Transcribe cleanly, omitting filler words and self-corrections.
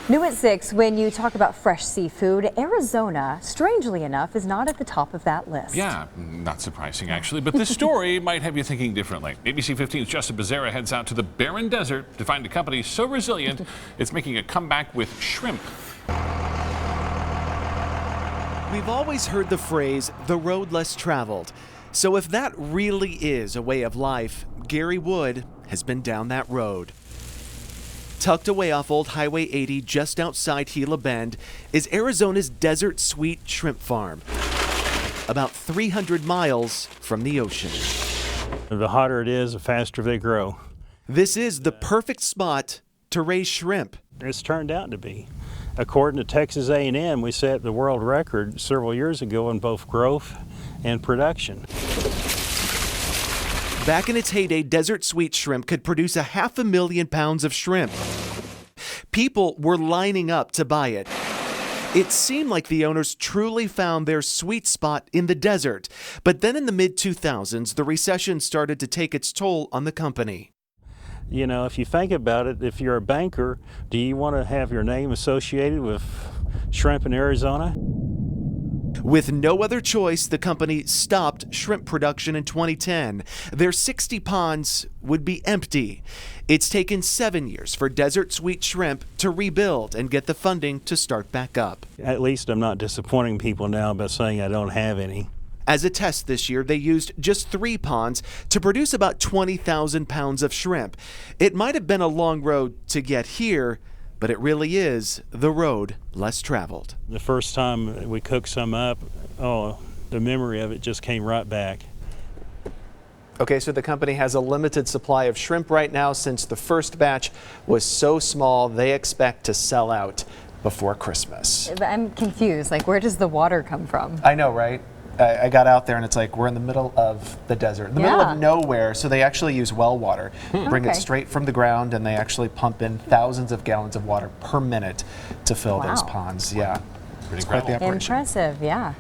New at 6, when you talk about fresh seafood, Arizona, strangely enough, is not at the top of that list. Yeah, not surprising actually, but this story might have you thinking differently. ABC 15's Justin Becerra heads out to the barren desert to find a company so resilient it's making a comeback with shrimp. We've always heard the phrase, the road less traveled. So if that really is a way of life, Gary Wood has been down that road. Tucked away off Old Highway 80 just outside Gila Bend is Arizona's Desert Sweet Shrimp Farm, about 300 miles from the ocean. The hotter it is, the faster they grow. This is the perfect spot to raise shrimp. It's turned out to be. According to Texas A&M, we set the world record several years ago in both growth and production. Back in its heyday, Desert Sweet Shrimp could produce 500,000 pounds of shrimp. People were lining up to buy it. It seemed like the owners truly found their sweet spot in the desert. But then in the mid-2000s, the recession started to take its toll on the company. You know, if you think about it, if you're a banker, do you want to have your name associated with shrimp in Arizona? With no other choice, the company stopped shrimp production in 2010. Their 60 ponds would be empty. It's taken 7 years for Desert Sweet Shrimp to rebuild and get the funding to start back up. At least I'm not disappointing people now by saying I don't have any. As a test this year, they used just 3 ponds to produce about 20,000 pounds of shrimp. It might have been a long road to get here, but it really is the road less traveled. The first time we cooked some up, the memory of it just came right back. Okay, so the company has a limited supply of shrimp right now since the first batch was so small they expect to sell out before Christmas. I'm confused. Like, where does the water come from? I know, right? I got out there and it's like we're in the middle of the desert, the middle of nowhere, so they actually use well water. Bring it straight from the ground and they actually pump in thousands of gallons of water per minute to fill those ponds. Yeah, Pretty it's quite the operation. Impressive, yeah.